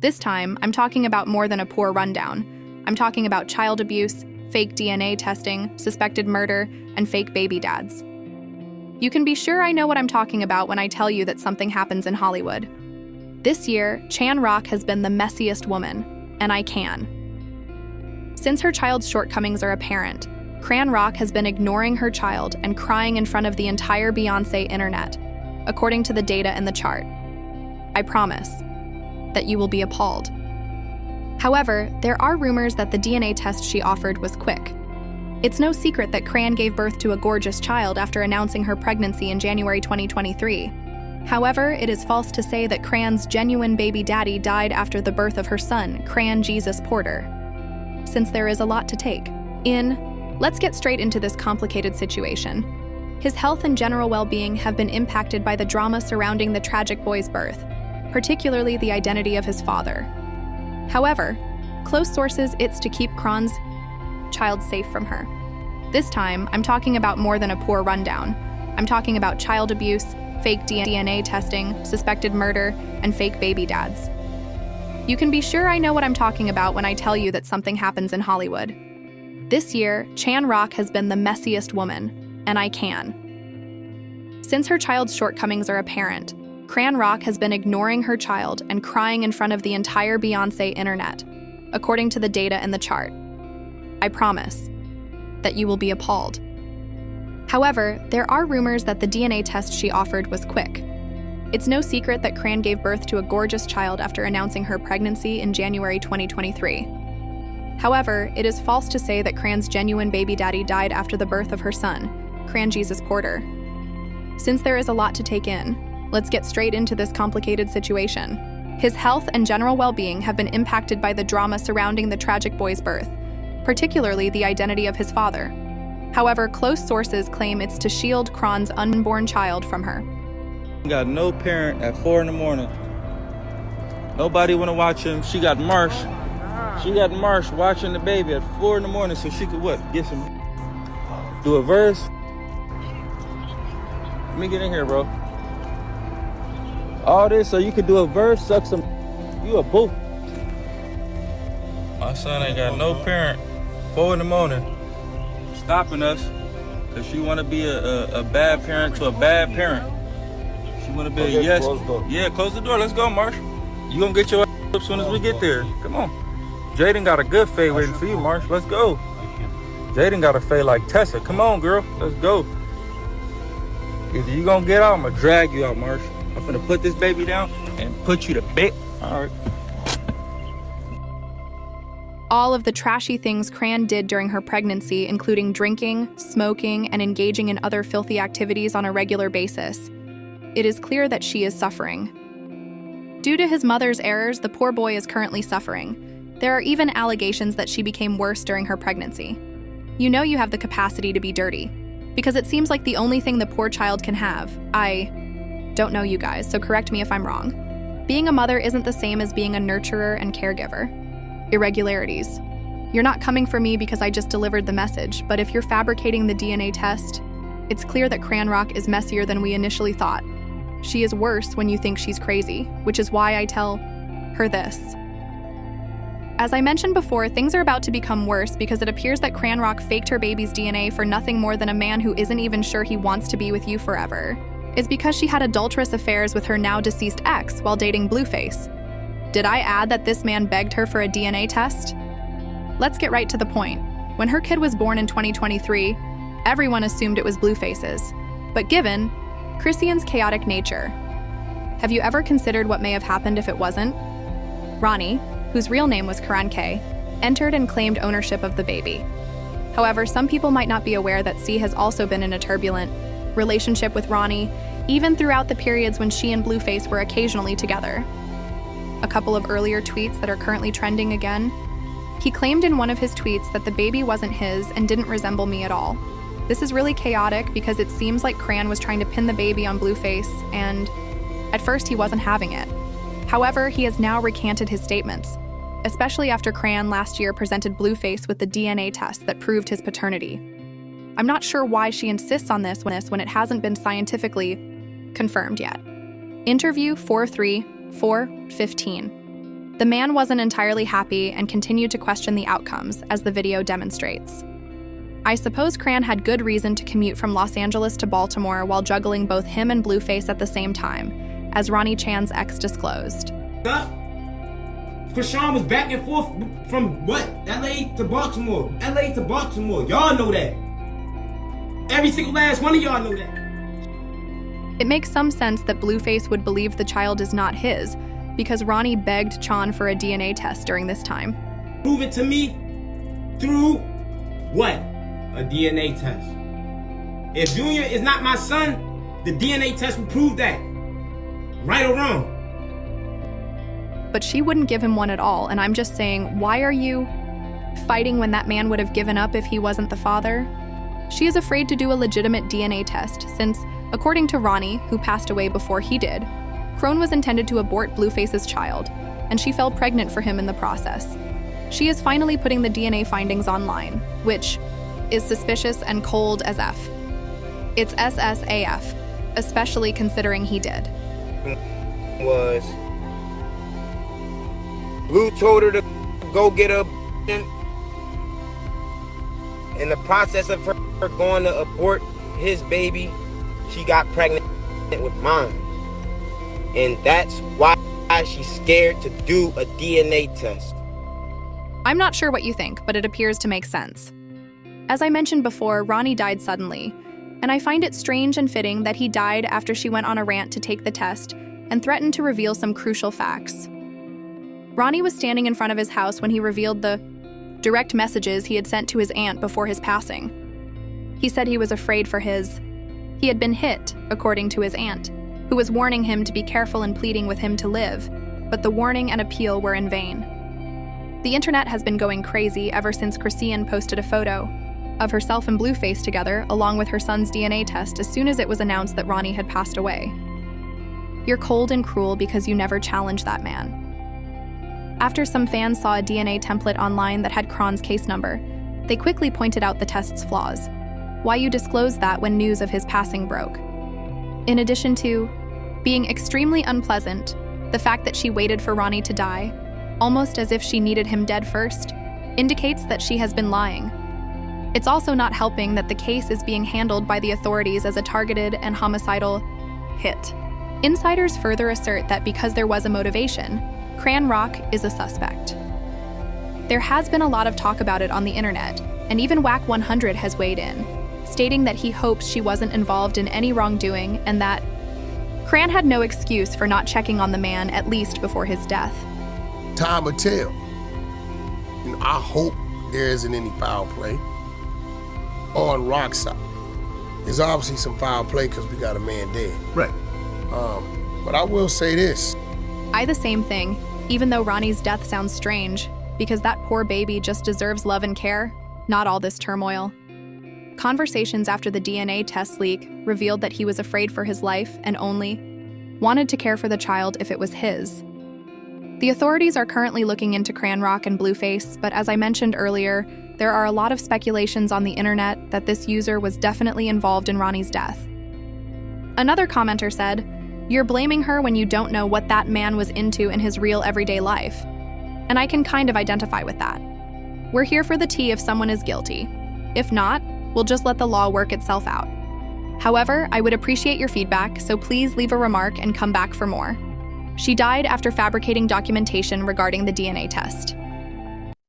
This time, I'm talking about more than a poor rundown. I'm talking about child abuse, fake DNA testing, suspected murder, and fake baby dads. You can be sure I know what I'm talking about when I tell you that something happens in Hollywood. This year, Chan Rock has been the messiest woman, and I can. Since her child's shortcomings are apparent, Cran Rock has been ignoring her child and crying in front of the entire Beyoncé internet, according to the data in the chart. I promise that you will be appalled. However, there are rumors that the DNA test she offered was quick. It's no secret that Cran gave birth to a gorgeous child after announcing her pregnancy in January 2023. However, it is false to say that Cran's genuine baby daddy died after the birth of her son, Cran Jesus Porter. Since there is a lot to take in, let's get straight into this complicated situation. His health and general well-being have been impacted by the drama surrounding the tragic boy's birth, particularly the identity of his father. However, close sources it's to keep Cran's child safe from her. This time, I'm talking about more than a poor rundown. I'm talking about child abuse, fake DNA testing, suspected murder, and fake baby dads. You can be sure I know what I'm talking about when I tell you that something happens in Hollywood. This year, Chan Rock has been the messiest woman, and I can. Since her child's shortcomings are apparent, Cran Rock has been ignoring her child and crying in front of the entire Beyoncé internet, according to the data in the chart. I promise that you will be appalled. However, there are rumors that the DNA test she offered was quick. It's no secret that Cran gave birth to a gorgeous child after announcing her pregnancy in January 2023. However, it is false to say that Cran's genuine baby daddy died after the birth of her son, Cran Jesus Porter. Since there is a lot to take in, let's get straight into this complicated situation. His health and general well-being have been impacted by the drama surrounding the tragic boy's birth, particularly the identity of his father. However, close sources claim it's to shield Cran's unborn child from her. Got no parent at 4 in the morning. Nobody want to watch him. She got Marsh watching the baby at 4 in the morning so she could what? Get some, do a verse. Let me get in here, bro. All this so you could do a verse, suck some. You a boo. My son ain't got no parent. 4 in the morning. Stopping us because she want to be a bad parent to a bad parent. She want to be a yes. Yeah, close the door. Let's go, Marsh. You gonna get your ass up as soon as we get there. Come on. Jaden got a good fade waiting for you, Marsh. Let's go. Jaden got a fade like Tessa. Come on, girl. Let's go. Either you gonna get out, I'm gonna drag you out, Marsh. I'm gonna put this baby down and put you to bed. All right. All of the trashy things Cran did during her pregnancy, including drinking, smoking, and engaging in other filthy activities on a regular basis. It is clear that she is suffering. Due to his mother's errors, the poor boy is currently suffering. There are even allegations that she became worse during her pregnancy. You know you have the capacity to be dirty, because it seems like the only thing the poor child can have. I don't know you guys, so correct me if I'm wrong. Being a mother isn't the same as being a nurturer and caregiver. Irregularities. You're not coming for me because I just delivered the message, but if you're fabricating the DNA test, it's clear that Cran Rock is messier than we initially thought. She is worse when you think she's crazy, which is why I tell her this. As I mentioned before, things are about to become worse because it appears that Cran Rock faked her baby's DNA for nothing more than a man who isn't even sure he wants to be with you forever. It's because she had adulterous affairs with her now deceased ex while dating Blueface. Did I add that this man begged her for a DNA test? Let's get right to the point. When her kid was born in 2023, everyone assumed it was Blueface's. But given Chrisean's chaotic nature, have you ever considered what may have happened if it wasn't? Ronnie, whose real name was Karan K, entered and claimed ownership of the baby. However, some people might not be aware that C has also been in a turbulent relationship with Ronnie, even throughout the periods when she and Blueface were occasionally together. A couple of earlier tweets that are currently trending again. He claimed in one of his tweets that the baby wasn't his and didn't resemble me at all. This is really chaotic because it seems like Cran was trying to pin the baby on Blueface, and at first he wasn't having it. However, he has now recanted his statements, especially after Cran last year presented Blueface with the DNA test that proved his paternity. I'm not sure why she insists on this when it hasn't been scientifically confirmed yet. Interview 43415. The man wasn't entirely happy and continued to question the outcomes, as the video demonstrates. I suppose Chrisean had good reason to commute from Los Angeles to Baltimore while juggling both him and Blueface at the same time, as Ronnie Chan's ex disclosed. Chrisean was back and forth from what? LA to Baltimore. LA to Baltimore. Y'all know that. Every single last one of y'all know that. It makes some sense that Blueface would believe the child is not his, because Ronnie begged Chan for a DNA test during this time. Prove it to me through what? A DNA test. If Junior is not my son, the DNA test will prove that. Right or wrong. But she wouldn't give him one at all, and I'm just saying, why are you fighting when that man would have given up if he wasn't the father? She is afraid to do a legitimate DNA test, since, according to Ronnie, who passed away before he did, Chrisean was intended to abort Blueface's child, and she fell pregnant for him in the process. She is finally putting the DNA findings online, which is suspicious and cold as F. It's SSAF, especially considering he did. Was Blue told her to go get her, in the process of her going to abort his baby, she got pregnant with mine. And that's why she's scared to do a DNA test. I'm not sure what you think, but it appears to make sense. As I mentioned before, Ronnie died suddenly, and I find it strange and fitting that he died after she went on a rant to take the test and threatened to reveal some crucial facts. Ronnie was standing in front of his house when he revealed the direct messages he had sent to his aunt before his passing. He said he was afraid for he had been hit, according to his aunt, who was warning him to be careful and pleading with him to live, but the warning and appeal were in vain. The internet has been going crazy ever since Chrisean posted a photo of herself and Blueface together along with her son's DNA test as soon as it was announced that Ronnie had passed away. You're cold and cruel because you never challenged that man. After some fans saw a DNA template online that had Chrisean's case number, they quickly pointed out the test's flaws. Why you disclosed that when news of his passing broke? In addition to being extremely unpleasant, the fact that she waited for Ronnie to die, almost as if she needed him dead first, indicates that she has been lying. It's also not helping that the case is being handled by the authorities as a targeted and homicidal hit. Insiders further assert that because there was a motivation, Chrisean Rock is a suspect. There has been a lot of talk about it on the internet, and even Whack 100 has weighed in, stating that he hopes she wasn't involved in any wrongdoing and that Chrisean had no excuse for not checking on the man at least before his death. Time will tell. I hope there isn't any foul play on Rock's side. There's obviously some foul play because we got a man dead. Right. But I will say this. The same thing, even though Ronnie's death sounds strange, because that poor baby just deserves love and care, not all this turmoil. Conversations after the DNA test leak revealed that he was afraid for his life and only wanted to care for the child if it was his. The authorities are currently looking into Chrisean Rock and Blueface, but as I mentioned earlier, there are a lot of speculations on the internet that this user was definitely involved in Ronnie's death. Another commenter said, "You're blaming her when you don't know what that man was into in his real everyday life." And I can kind of identify with that. We're here for the tea if someone is guilty. If not, we'll just let the law work itself out. However, I would appreciate your feedback, so please leave a remark and come back for more. She died after fabricating documentation regarding the DNA test.